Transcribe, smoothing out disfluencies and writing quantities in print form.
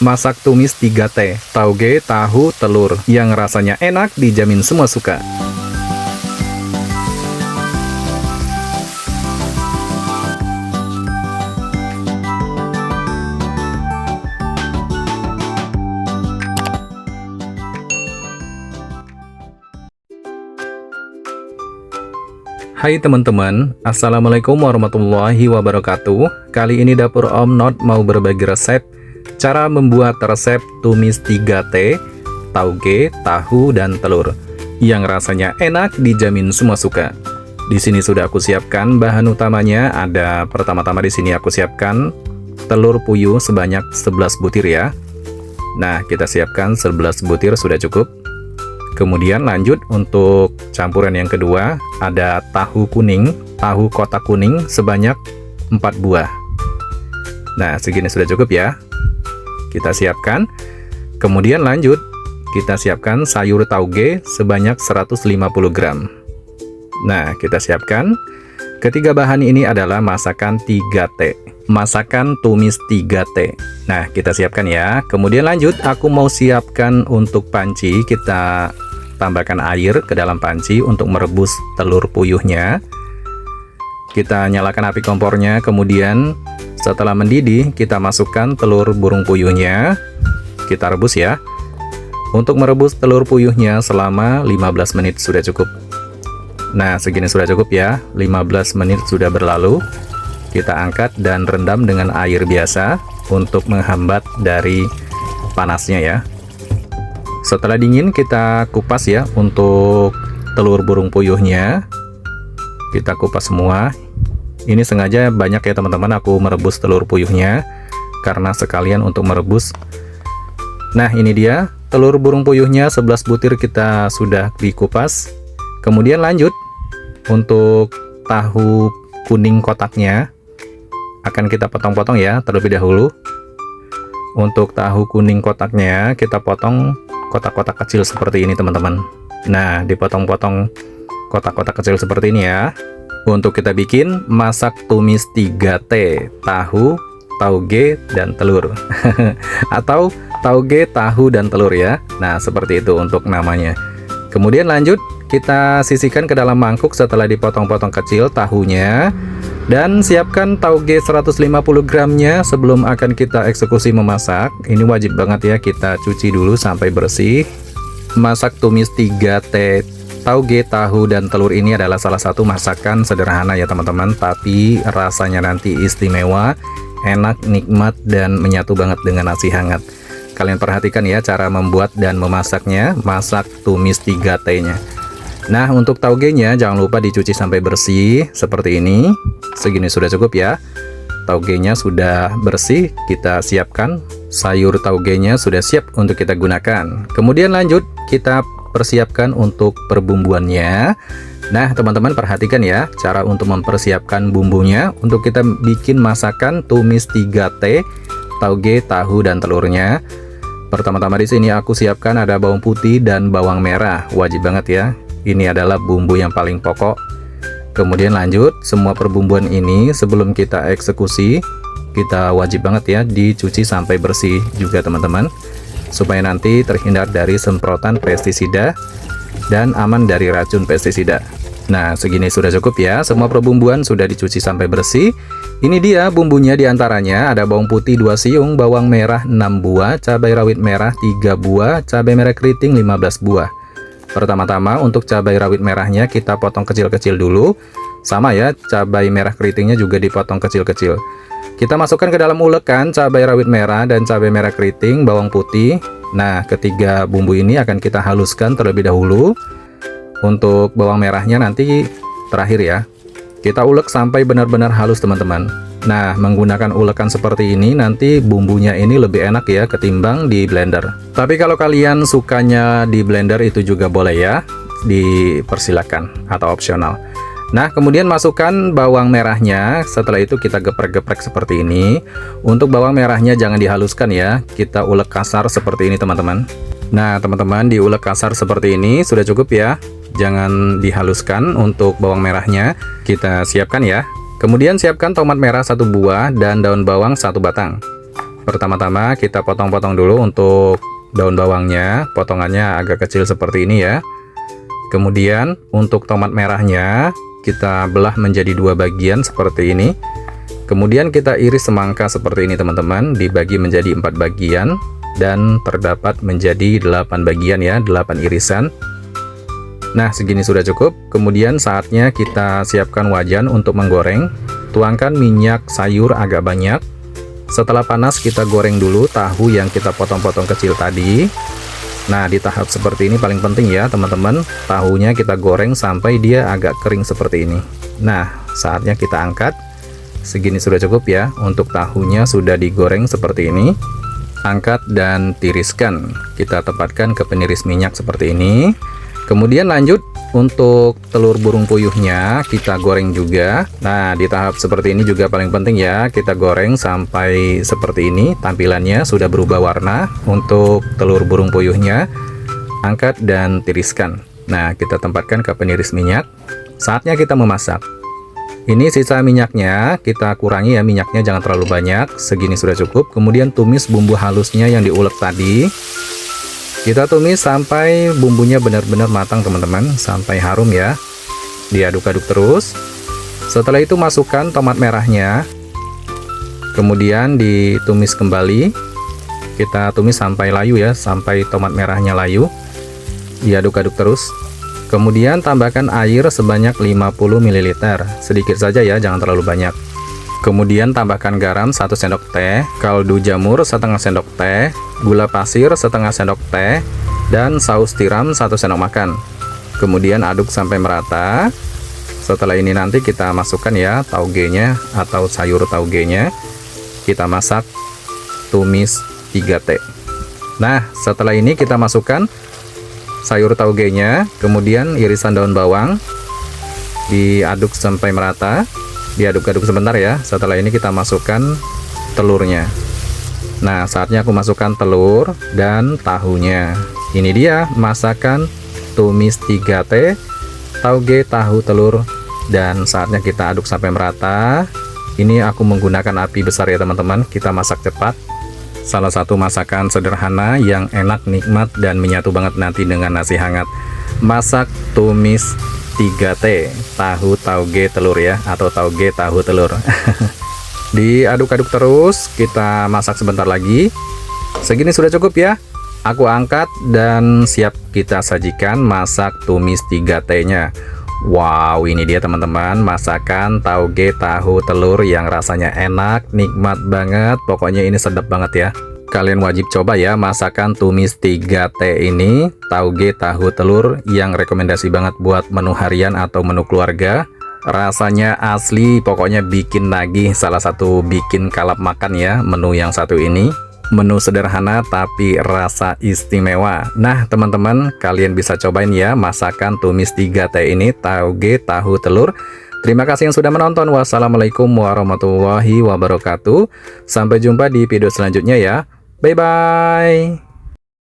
Masak tumis 3T, tauge, tahu, telur, yang rasanya enak dijamin semua suka. Hai teman-teman, Assalamualaikum warahmatullahi wabarakatuh. Kali ini dapur Om Not mau berbagi resep cara membuat resep tumis 3T, tauge, tahu, dan telur yang rasanya enak dijamin semua suka. Di sini sudah aku siapkan bahan utamanya. Ada pertama-tama di sini aku siapkan telur puyuh sebanyak 11 butir ya. Nah, kita siapkan 11 butir sudah cukup. Kemudian lanjut untuk campuran yang kedua, ada tahu kuning, tahu kotak kuning sebanyak 4 buah. Nah, segini sudah cukup ya. Kita siapkan. Kemudian lanjut, kita siapkan sayur tauge sebanyak 150 gram. Nah, kita siapkan. Ketiga bahan ini adalah masakan 3T. Masakan tumis 3T. Nah, kita siapkan ya. Kemudian lanjut, aku mau siapkan untuk panci. Kita tambahkan air ke dalam panci untuk merebus telur puyuhnya. Kita nyalakan api kompornya. Kemudian setelah mendidih, kita masukkan telur burung puyuhnya. Kita rebus ya. Untuk merebus telur puyuhnya selama 15 menit sudah cukup. Nah, segini sudah cukup ya. 15 menit sudah berlalu. Kita angkat dan rendam dengan air biasa untuk menghambat dari panasnya ya. Setelah dingin, kita kupas ya untuk telur burung puyuhnya. Kita kupas semua. Ini sengaja banyak ya teman-teman aku merebus telur puyuhnya, karena sekalian untuk merebus. Nah, ini dia telur burung puyuhnya 11 butir kita sudah dikupas. Kemudian lanjut untuk tahu kuning kotaknya akan kita potong-potong ya terlebih dahulu. Untuk tahu kuning kotaknya kita potong kotak-kotak kecil seperti ini teman-teman. Nah, dipotong-potong kotak-kotak kecil seperti ini ya. Untuk kita bikin masak tumis 3T, tahu, tauge, dan telur. Atau tauge, tahu, dan telur ya. Nah, seperti itu untuk namanya. Kemudian lanjut, kita sisihkan ke dalam mangkuk setelah dipotong-potong kecil tahunya. Dan siapkan tauge 150 gramnya sebelum akan kita eksekusi memasak. Ini wajib banget ya, kita cuci dulu sampai bersih. Masak tumis 3T, tauge, tahu, dan telur ini adalah salah satu masakan sederhana ya teman-teman, tapi rasanya nanti istimewa, enak, nikmat, dan menyatu banget dengan nasi hangat. Kalian perhatikan ya cara membuat dan memasaknya, masak tumis 3T-nya. Nah, untuk taugenya jangan lupa dicuci sampai bersih seperti ini. Segini sudah cukup ya. Taugenya sudah bersih, kita siapkan. Sayur taugenya sudah siap untuk kita gunakan. Kemudian lanjut, kita persiapkan untuk perbumbuannya. Nah, teman-teman perhatikan ya cara untuk mempersiapkan bumbunya untuk kita bikin masakan tumis 3T, tauge, tahu, dan telurnya. Pertama-tama di sini aku siapkan ada bawang putih dan bawang merah. Wajib banget ya. Ini adalah bumbu yang paling pokok. Kemudian lanjut, semua perbumbuan ini sebelum kita eksekusi, kita wajib banget ya dicuci sampai bersih juga teman-teman, supaya nanti terhindar dari semprotan pestisida dan aman dari racun pestisida. Nah, segini sudah cukup ya. Semua perbumbuan sudah dicuci sampai bersih. Ini dia bumbunya, diantaranya ada bawang putih 2 siung, bawang merah 6 buah, cabai rawit merah 3 buah, cabai merah keriting 15 buah. Pertama-tama untuk cabai rawit merahnya kita potong kecil-kecil dulu. Sama ya, cabai merah keritingnya juga dipotong kecil-kecil. Kita masukkan ke dalam ulekan cabai rawit merah dan cabai merah keriting, bawang putih. Nah, ketiga bumbu ini akan kita haluskan terlebih dahulu. Untuk bawang merahnya nanti terakhir ya. Kita ulek sampai benar-benar halus teman-teman. Nah, menggunakan ulekan seperti ini nanti bumbunya ini lebih enak ya ketimbang di blender. Tapi kalau kalian sukanya di blender itu juga boleh ya, dipersilakan atau opsional. Nah, kemudian masukkan bawang merahnya. Setelah itu kita geprek-geprek seperti ini. Untuk bawang merahnya jangan dihaluskan ya, kita ulek kasar seperti ini teman-teman. Nah, teman-teman, diulek kasar seperti ini sudah cukup ya. Jangan dihaluskan. Untuk bawang merahnya kita siapkan ya. Kemudian siapkan tomat merah 1 buah dan daun bawang 1 batang. Pertama-tama kita potong-potong dulu untuk daun bawangnya, potongannya agak kecil seperti ini ya. Kemudian untuk tomat merahnya kita belah menjadi 2 bagian seperti ini. Kemudian kita iris semangka seperti ini teman-teman, dibagi menjadi 4 bagian dan terdapat menjadi 8 bagian ya, 8 irisan. Nah, segini sudah cukup. Kemudian saatnya kita siapkan wajan untuk menggoreng. Tuangkan minyak sayur agak banyak. Setelah panas kita goreng dulu tahu yang kita potong-potong kecil tadi. Nah, di tahap seperti ini paling penting ya teman-teman, tahunya kita goreng sampai dia agak kering seperti ini. Nah, saatnya kita angkat. Segini sudah cukup ya, untuk tahunya sudah digoreng seperti ini. Angkat dan tiriskan. Kita tempatkan ke peniris minyak seperti ini. Kemudian lanjut untuk telur burung puyuhnya kita goreng juga. Nah, di tahap seperti ini juga paling penting ya, kita goreng sampai seperti ini tampilannya sudah berubah warna. Untuk telur burung puyuhnya angkat dan tiriskan. Nah, kita tempatkan ke peniris minyak. Saatnya kita memasak. Ini sisa minyaknya kita kurangi ya, minyaknya jangan terlalu banyak, segini sudah cukup. Kemudian tumis bumbu halusnya yang diulek tadi. Kita tumis sampai bumbunya benar-benar matang teman-teman, sampai harum ya. Diaduk-aduk terus. Setelah itu masukkan tomat merahnya. Kemudian ditumis kembali. Kita tumis sampai layu ya, sampai tomat merahnya layu. Diaduk-aduk terus. Kemudian tambahkan air sebanyak 50 ml. Sedikit saja ya, jangan terlalu banyak. Kemudian tambahkan garam 1 sendok teh, kaldu jamur setengah sendok teh, gula pasir setengah sendok teh, dan saus tiram 1 sendok makan. Kemudian aduk sampai merata. Setelah ini nanti kita masukkan ya taugenya atau sayur taugenya. Kita masak tumis 3T. Nah, setelah ini kita masukkan sayur taugenya, kemudian irisan daun bawang. Diaduk sampai merata. Diaduk-aduk sebentar ya. Setelah ini kita masukkan telurnya. Nah, saatnya aku masukkan telur dan tahunya. Ini dia masakan tumis 3T, tauge tahu telur, dan saatnya kita aduk sampai merata. Ini aku menggunakan api besar ya teman-teman, kita masak cepat. Salah satu masakan sederhana yang enak, nikmat, dan menyatu banget nanti dengan nasi hangat. Masak tumis 3T, tahu tauge telur ya, atau tauge tahu telur. Diaduk-aduk terus, kita masak sebentar lagi. Segini sudah cukup ya. Aku angkat dan siap kita sajikan masak tumis 3T-nya. Wow, ini dia teman-teman, masakan tauge tahu telur yang rasanya enak, nikmat banget. Pokoknya ini sedap banget ya. Kalian wajib coba ya masakan tumis 3T ini, tauge tahu telur, yang rekomendasi banget buat menu harian atau menu keluarga. Rasanya asli, pokoknya bikin nagih, salah satu bikin kalap makan ya menu yang satu ini. Menu sederhana tapi rasa istimewa. Nah teman-teman, kalian bisa cobain ya masakan tumis 3T ini, tauge tahu telur. Terima kasih yang sudah menonton. Wassalamualaikum warahmatullahi wabarakatuh. Sampai jumpa di video selanjutnya ya. Bye-bye.